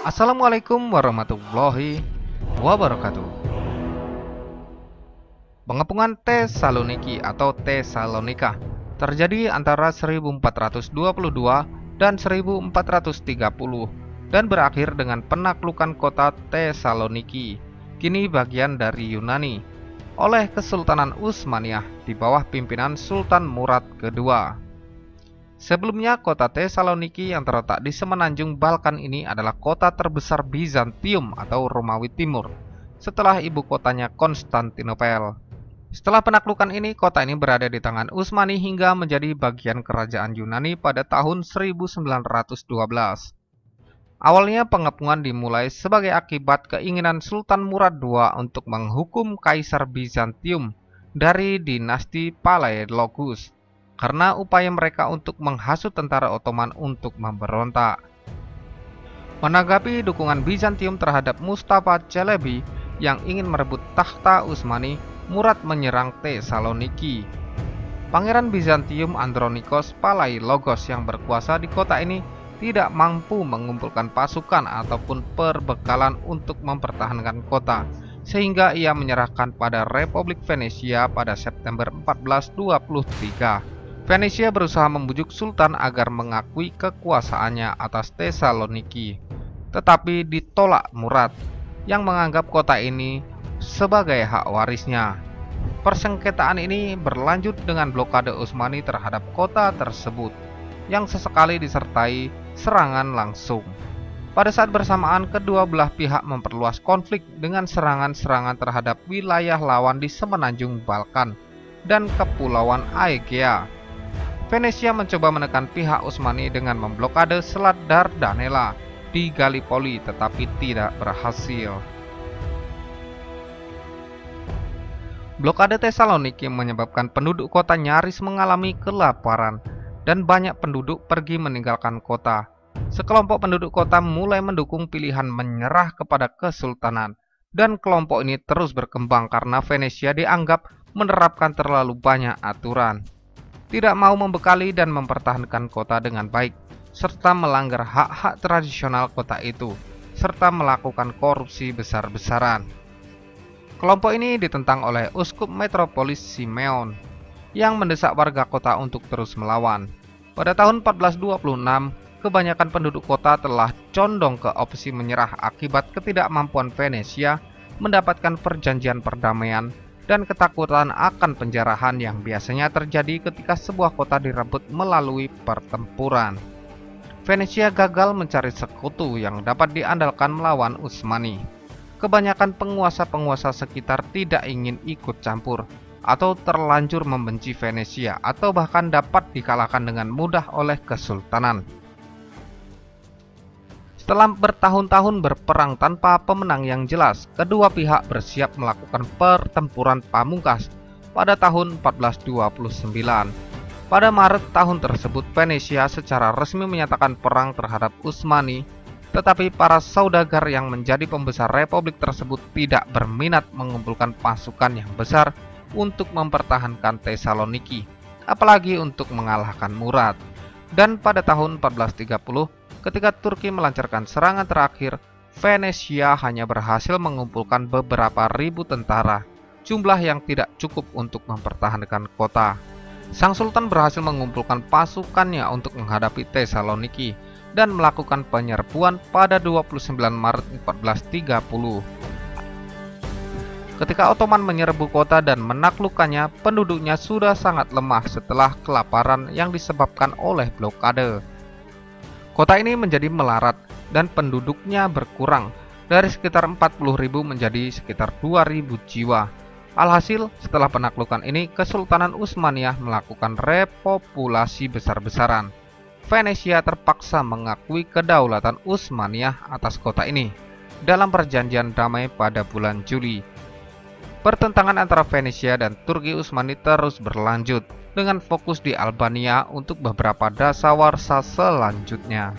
Assalamualaikum warahmatullahi wabarakatuh. Pengepungan Tesaloniki atau Tesalonika terjadi antara 1422 dan 1430 dan berakhir dengan penaklukan kota Tesaloniki, kini bagian dari Yunani, oleh Kesultanan Utsmaniyah di bawah pimpinan Sultan Murad II. Sebelumnya, kota Tesaloniki yang terletak di semenanjung Balkan ini adalah kota terbesar Bizantium atau Romawi Timur, setelah ibu kotanya Konstantinopel. Setelah penaklukan ini, kota ini berada di tangan Utsmani hingga menjadi bagian kerajaan Yunani pada tahun 1912. Awalnya pengepungan dimulai sebagai akibat keinginan Sultan Murad II untuk menghukum Kaisar Bizantium dari dinasti Palaiologus, karena upaya mereka untuk menghasut tentara Ottoman untuk memberontak. Menanggapi dukungan Bizantium terhadap Mustafa Çelebi yang ingin merebut takhta Utsmani, Murad menyerang Tesaloniki. Pangeran Bizantium Andronikos Palaiologos yang berkuasa di kota ini tidak mampu mengumpulkan pasukan ataupun perbekalan untuk mempertahankan kota, sehingga ia menyerahkan pada Republik Venesia pada September 1423. Venesia berusaha membujuk Sultan agar mengakui kekuasaannya atas Tesaloniki, tetapi ditolak Murad yang menganggap kota ini sebagai hak warisnya. Persengketaan ini berlanjut dengan blokade Utsmani terhadap kota tersebut, yang sesekali disertai serangan langsung. Pada saat bersamaan, kedua belah pihak memperluas konflik dengan serangan-serangan terhadap wilayah lawan di semenanjung Balkan dan Kepulauan Aegea. Venesia mencoba menekan pihak Utsmani dengan memblokade Selat Dardanella di Gallipoli, tetapi tidak berhasil. Blokade Tesaloniki menyebabkan penduduk kota nyaris mengalami kelaparan dan banyak penduduk pergi meninggalkan kota. Sekelompok penduduk kota mulai mendukung pilihan menyerah kepada kesultanan, dan kelompok ini terus berkembang karena Venesia dianggap menerapkan terlalu banyak aturan, tidak mau membekali dan mempertahankan kota dengan baik, serta melanggar hak-hak tradisional kota itu, serta melakukan korupsi besar-besaran. Kelompok ini ditentang oleh Uskup Metropolis Simeon yang mendesak warga kota untuk terus melawan. Pada tahun 1426, kebanyakan penduduk kota telah condong ke opsi menyerah akibat ketidakmampuan Venesia mendapatkan perjanjian perdamaian dan ketakutan akan penjarahan yang biasanya terjadi ketika sebuah kota direbut melalui pertempuran. Venesia gagal mencari sekutu yang dapat diandalkan melawan Utsmani. Kebanyakan penguasa-penguasa sekitar tidak ingin ikut campur atau terlanjur membenci Venesia, atau bahkan dapat dikalahkan dengan mudah oleh kesultanan. Setelah bertahun-tahun berperang tanpa pemenang yang jelas, kedua pihak bersiap melakukan pertempuran pamungkas pada tahun 1429. Pada Maret tahun tersebut, Venesia secara resmi menyatakan perang terhadap Utsmani, tetapi para saudagar yang menjadi pembesar republik tersebut tidak berminat mengumpulkan pasukan yang besar untuk mempertahankan Tesaloniki, apalagi untuk mengalahkan Murad. Dan pada tahun 1430, ketika Turki melancarkan serangan terakhir, Venesia hanya berhasil mengumpulkan beberapa ribu tentara, jumlah yang tidak cukup untuk mempertahankan kota. Sang Sultan berhasil mengumpulkan pasukannya untuk menghadapi Tesaloniki dan melakukan penyerbuan pada 29 Maret 1430. Ketika Ottoman menyerbu kota dan menaklukkannya, penduduknya sudah sangat lemah setelah kelaparan yang disebabkan oleh blokade. Kota ini menjadi melarat dan penduduknya berkurang dari sekitar 40.000 menjadi sekitar 2.000 jiwa. Alhasil, setelah penaklukan ini, Kesultanan Utsmaniyah melakukan repopulasi besar-besaran. Venesia terpaksa mengakui kedaulatan Utsmaniyah atas kota ini dalam perjanjian damai pada bulan Juli. Pertentangan antara Venesia dan Turki Utsmani terus berlanjut, dengan fokus di Albania untuk beberapa dasawarsa selanjutnya.